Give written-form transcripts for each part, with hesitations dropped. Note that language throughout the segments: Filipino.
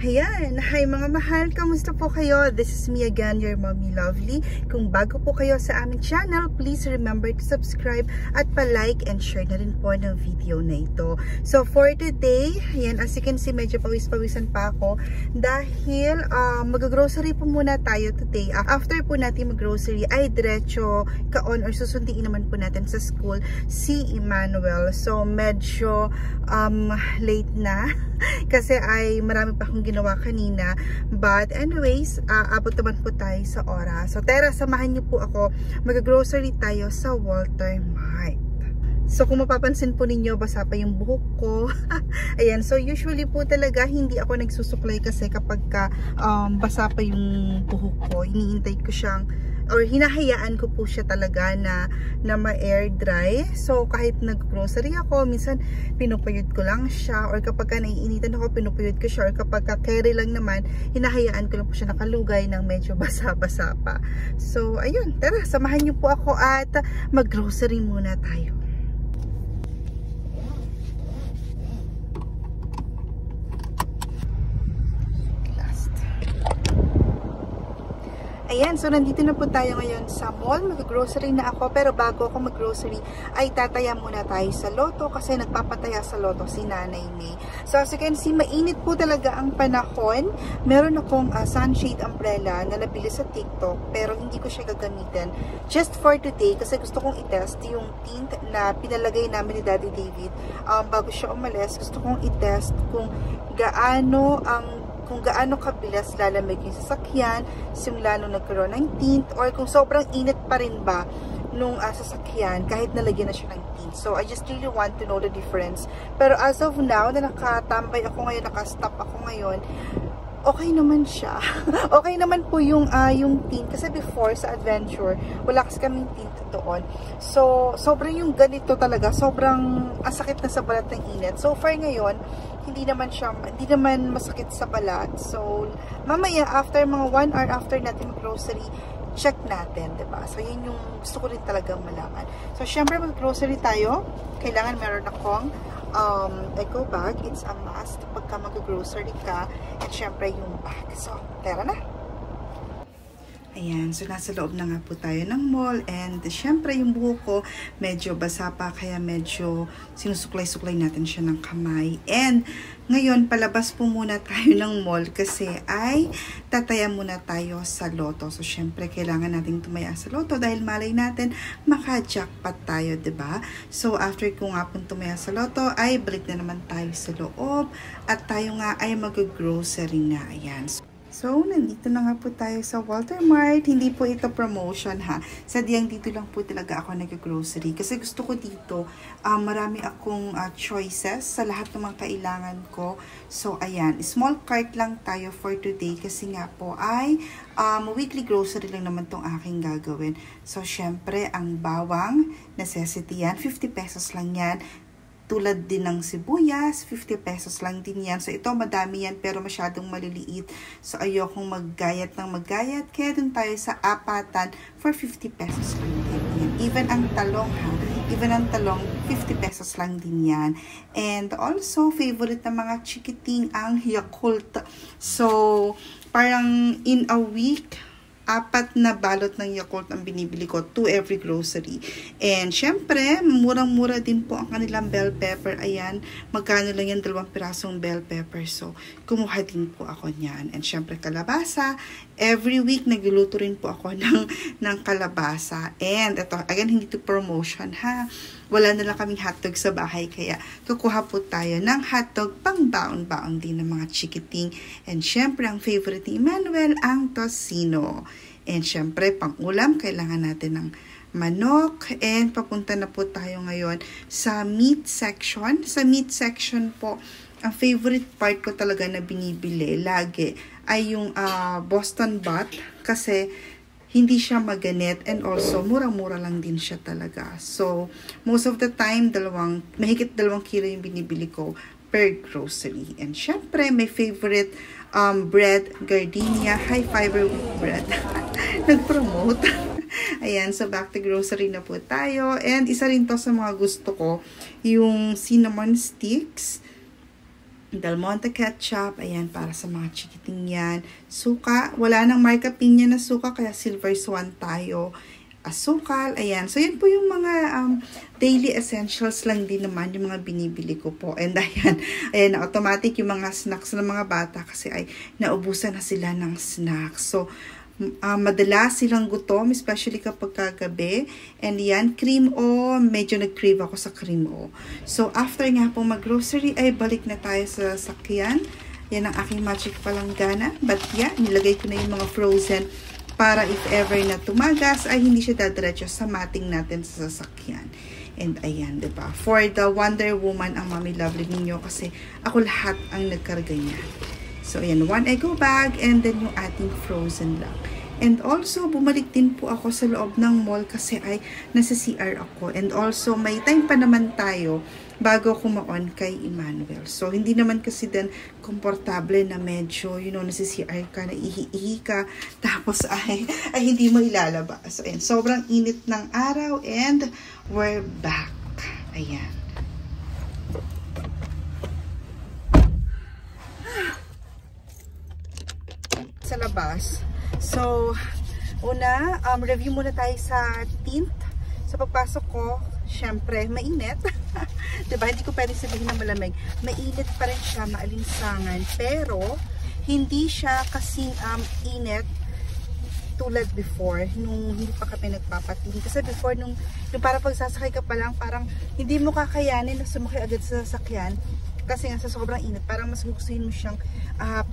Ayan, hi mga mahal, kamusta po kayo? This is me again, your mommy lovely. Kung bago po kayo sa aming channel, please remember to subscribe at pa-like and share na rin po ng video na ito. So for today, ayan, as you can see, medyo pawis-pawisan pa ako dahil mag-grocery po muna tayo today. After po natin mag-grocery ay diretso kaon or susundiin naman po natin sa school si Emmanuel. So medyo late na kasi ay marami pa akong ginawa kanina, but anyways, abot naman po tayo sa oras. So tara, samahan niyo po ako, mag-grocery tayo sa Walter Mart. So kung mapapansin po ninyo, basa pa yung buhok ko. Ayan, so usually po talaga hindi ako nagsusuklay kasi kapag basa pa yung buhok ko, iniintay ko siyang or hinahayaan ko po siya talaga na ma-air dry. So kahit nag-grocery ako, minsan pinupuyod ko lang siya, or kapag naiinitan ako, pinupuyod ko siya, or kapag carry lang naman, hinahayaan ko lang po siya nakalugay ng medyo basa-basa pa. So ayun, tara, samahan niyo po ako at mag-grocery muna tayo. Ayan, so nandito na po tayo ngayon sa mall. Mag-grocery na ako, pero bago ako mag-grocery ay tataya muna tayo sa Lotto kasi nagpapataya sa Lotto si Nanay May. So as you can see, mainit po talaga ang panahon. Meron akong sunshade umbrella na nabili sa TikTok pero hindi ko siya gagamitin. Just for today kasi gusto kong i-test yung tint na pinalagay namin ni Daddy David. Bago siya umalis, gusto kong i-test kung gaano kabilis lalamig yung sasakyan simula nung nagkaroon ng tint, or kung sobrang init pa rin ba nung sasakyan kahit nalagyan na siya ng tint. So I just really want to know the difference. Pero as of now, na nakatambay ako ngayon, nakastop ako ngayon, okay naman siya. Okay naman po yung tint. Kasi before sa Adventure, wala kasi kaming tint doon. So, sobrang yung ganito talaga. Sobrang asakit na sa balat ng init. So far ngayon, hindi naman masakit sa balat. So, mamaya, after mga 1 hour after natin mag-grocery, check natin, diba? So, yun yung gusto ko rin talagang malaman. So, syempre, mag-grocery tayo. Kailangan meron akong eco bag. It's a must pagka mag-grocery ka. At syempre, yung bag. So, tara na! Ayan, so nasa loob na nga po tayo ng mall, and syempre yung buhok ko medyo basa pa, kaya medyo sinusuklay-suklay natin siya ng kamay. And ngayon, palabas po muna tayo ng mall kasi ay tataya muna tayo sa Lotto. So syempre kailangan nating tumaya sa Lotto dahil malay natin maka-jackpot tayo, 'di ba? So after ko nga po tumaya sa Lotto, ay balik na naman tayo sa loob at tayo nga ay mag-grocery na. Ayan. So, nandito na nga po tayo sa Walter Mart. Hindi po ito promotion ha. Sadyang dito lang po talaga ako nag-grocery. Kasi gusto ko dito, marami akong choices sa lahat ng mga kailangan ko. So, ayan. Small cart lang tayo for today. Kasi nga po ay weekly grocery lang naman tong aking gagawin. So, syempre, ang bawang, necessity yan. 50 pesos lang yan. Tulad din ng sibuyas, 50 pesos lang din yan. So, ito madami yan pero masyadong maliliit. So, ayokong maggayat ng maggayat. Kaya dun tayo sa apatan for 50 pesos lang din yan. Even ang talong ha. Even ang talong, 50 pesos lang din yan. And also, favorite ng mga chikiting ang Yakult. So, parang in a week, 4 na balot ng Yakult ang binibili ko to every grocery. And syempre, murang-mura din po ang kanilang bell pepper. Ayan, magkano lang yan, 2 pirasong bell pepper. So, kumuha din po ako niyan. And syempre, kalabasa. Every week, nagluluto rin po ako ng kalabasa. And ito, again, hindi to promotion ha. Wala na lang kaming hotdog sa bahay, kaya kukuha po tayo ng hotdog pang baon-baon din ng mga chikiting. And syempre, ang favorite ni Emmanuel, ang tocino. And syempre, pang ulam, kailangan natin ng manok. And papunta na po tayo ngayon sa meat section. Sa meat section po, ang favorite part ko talaga na binibili lagi ay yung Boston butt, kasi hindi siya maganit, and also murang-mura lang din siya talaga. So, most of the time, mahigit 2 kilo yung binibili ko per grocery. And syempre, my favorite bread, gardenia, high fiber wheat bread. Nag-promote. Ayan, so back to grocery na po tayo. And isa rin to sa mga gusto ko, yung cinnamon sticks. Del Monte ketchup, ayan, para sa mga chikiting yan. Suka, wala nang marka pinya na suka, kaya silver swan tayo. Asukal, ayan. So, yan po yung mga daily essentials lang din naman, yung mga binibili ko po. And ayan, automatic yung mga snacks ng mga bata kasi ay naubusan na sila ng snacks. So, madalas silang gutom, especially kapag kagabi. And yan, cream o, medyo nag-crave ako sa cream o. So, after nga po mag-grocery, ay balik na tayo sa sasakyan. Yan ang aking magic palanggana. But yeah, nilagay ko na yung mga frozen para if ever na tumagas, ay hindi siya dadiretso sa mating natin sa sasakyan. And ayan, diba? For the Wonder Woman, ang Mommy Lovely ninyo kasi ako lahat ang nagkarga niya. So, ayan, 1 Eggo bag and then yung ating frozen lang. And also, bumalik din po ako sa loob ng mall kasi ay nasa CR ako. And also, may time pa naman tayo bago kumaon kay Emmanuel. So, hindi naman kasi din komportable na medyo, you know, nasa CR ka, naihi-ihi ka, tapos ay hindi mo ilalabas. So, ayan, sobrang init ng araw and we're back. Ayan. Sa labas. So, una, review muna tayo sa tint. Sa pagpasok ko, syempre, mainit. Diba? Hindi ko pwede sabihin na malamig. Mainit pa rin siya, maalinsangan. Pero, hindi siya kasing init tulad before, nung hindi pa kami nagpapating. Kasi before, nung para pagsasakay ka pa lang, parang hindi mo kakayanin na sumakay agad sa sasakyan. Kasi nga sa sobrang init, parang mas gustuhin mo siyang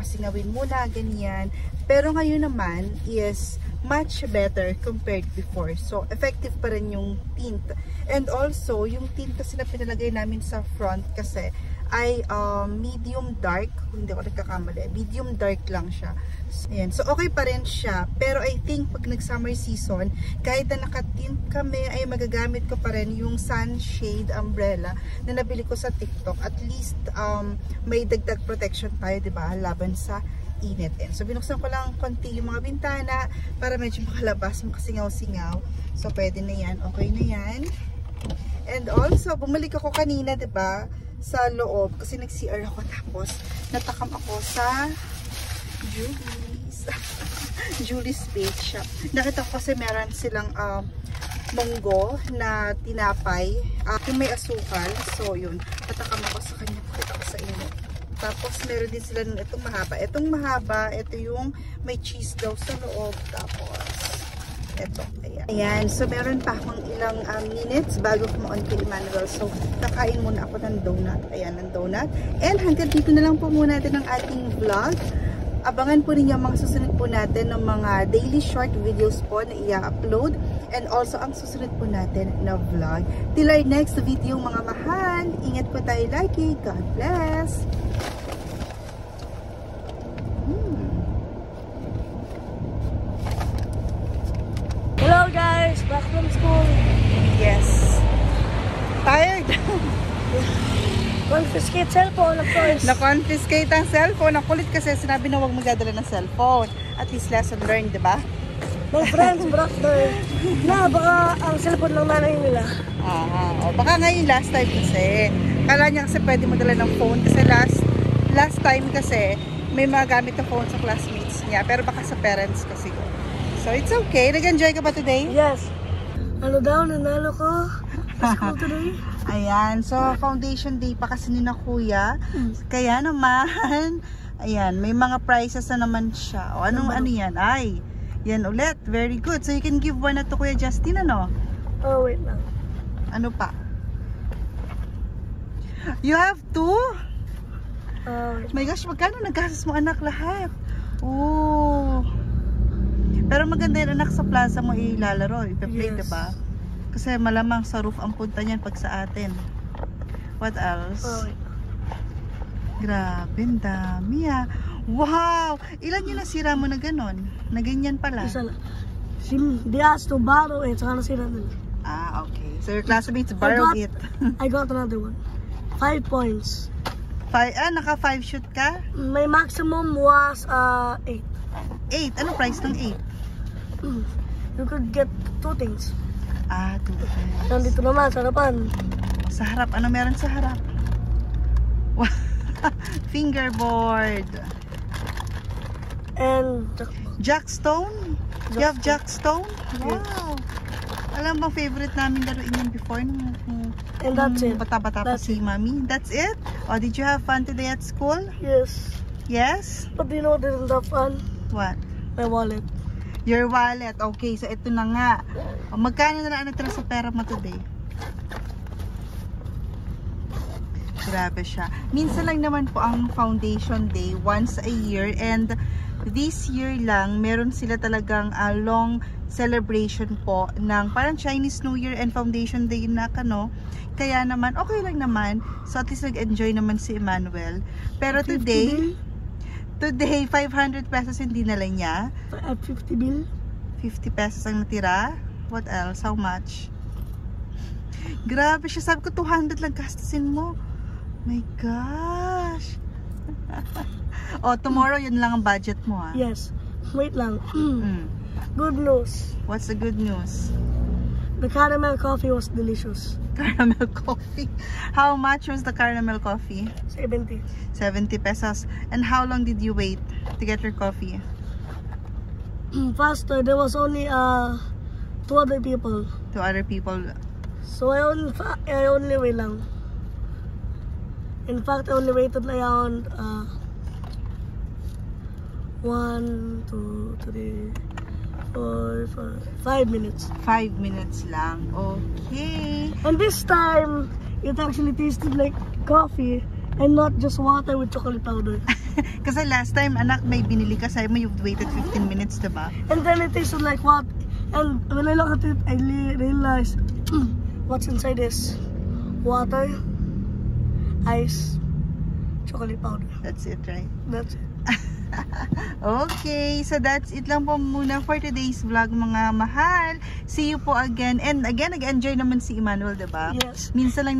pasingawin muna, ganyan. Pero ngayon naman is much better compared before. So, effective pa rin yung tint. And also, yung tint kasi na pinalagay namin sa front kasi ay medium dark. Hindi ako nagkakamali. Medium dark lang siya. Ayan. So, okay pa rin siya. Pero I think pag nag-summer season, kahit na nakatint kami, ay magagamit ko pa rin yung sunshade umbrella na nabili ko sa TikTok. At least, may dagdag protection tayo, diba? Laban sa init. So, binuksan ko lang konti yung mga bintana para medyo makalabas, makasingaw-singaw. So, pwede na yan. Okay na yan. And also, bumalik ako kanina, diba? Sa loob. Kasi nag-CR ako. Tapos, natakam ako sa Julie's. Julie's Bake Shop. Nakita ko kasi meron silang munggo na tinapay. Yung may asukal. So, yun. Natakam ako sa kanya. Pakita ko sa inyo. Tapos, meron din sila ng itong mahaba. Itong mahaba, ito yung may cheese daw sa loob. Tapos, ito. Ayan. Ayan. So, meron pa akong ilang minutes bago kumaon kay Emmanuel. So, kakain muna ako ng donut. Ayan, ng donut. And hanggang dito na lang po muna natin ang ating vlog. Abangan po ninyo ang mga susunod po natin ng mga daily short videos po na i-upload. And also, ang susunod po natin na vlog. Till our next video, mga mahal. Ingat po tayo lagi. God bless. Hello guys, back from school. Yes. Tired? Confiscate cellphone, of course. Na-confiscate ang cellphone. Ang kulit kasi sinabi na huwag magdadala ng cellphone. At least lesson learned, diba? My friends brought their baka ang cellphone ng nanay nila. O baka ngayon last time kasi. Kala niya kasi pwede magdala ng phone. Kasi last time kasi may mga gamit na phone sa classmates niya. Pero baka sa parents kasi. So it's okay. Nag-enjoy ka ba today? Yes. Ano daw, nanalo ko sa school today? Ayan. So, foundation day pa kasi ni na kuya. Kaya naman, ayan, may mga prizes na naman siya. O, ano yan? Ay, yan ulit. Very good. So, you can give one na to Kuya Justin, ano? Oh, wait lang. Ano pa? You have two? My gosh, magkano naggastos mo anak lahat? Oh. Pero maganda yung anak sa plaza mo ilalaro. Ipe-play, yes. Diba? Kasi malamang sa roof ang punta niyan pag sa atin. What else? Grabe, ang dami ah. Wow! Ilan yung nasira mo na ganon? Na ganyan pala? Isa na. They asked to borrow it, saka nasira na. Okay. So your classmates borrowed it. I got another one. 5 points. Naka 5 shoot ka? My maximum was 8. 8? Ano price ng 8? You could get 2 things. 2 things. Nandito naman, sa harapan. Sa harap? Ano meron sa harap? Fingerboard. And Jackstone? You have Jackstone? Yes. Wow. Alam bang favorite namin laruin yun before? And that's it. Bata-bata pa That's si Mami. That's it? Oh, did you have fun today at school? Yes. Yes? But you know what didn't have fun? What? My wallet. Your wallet. Okay, so ito na nga. O, magkano na lang natira sa pera mo today? Grabe siya. Minsan lang naman po ang foundation day, once a year. And this year lang, meron sila talagang long celebration po ng parang Chinese New Year and Foundation Day na kano. Kaya naman, okay lang naman. So at least nag-enjoy naman si Emmanuel. Pero today, 500 pesos yung dinala niya. At 50 bill. 50 pesos ang natira. What else? How much? Grabe siya. Sabi ko 200 lang gastusin mo. My gosh. Oh, tomorrow yun lang ang budget mo, ha? Yes. Wait lang. Good news. What's the good news? The caramel coffee was delicious. Caramel coffee. How much was the caramel coffee? 70. 70 pesos. And how long did you wait to get your coffee? Faster. There was only 2 other people. To other people? So I only wait lang. In fact, I only waited around 1, 2, 3, 4, 5 minutes. 5 minutes lang. Okay. And this time, it actually tasted like coffee and not just water with chocolate powder. Kasi last time, anak, may binili ka sa'yo mo, you've waited 15 minutes, diba? And then it tasted like what? And when I look at it, I realized what's inside is water, ice, chocolate powder. That's it, right? That's it. Okay, so that's it lang po muna for today's vlog, mga mahal. See you po again. And again, nag-enjoy naman si Emmanuel, diba? Yes. Minsan lang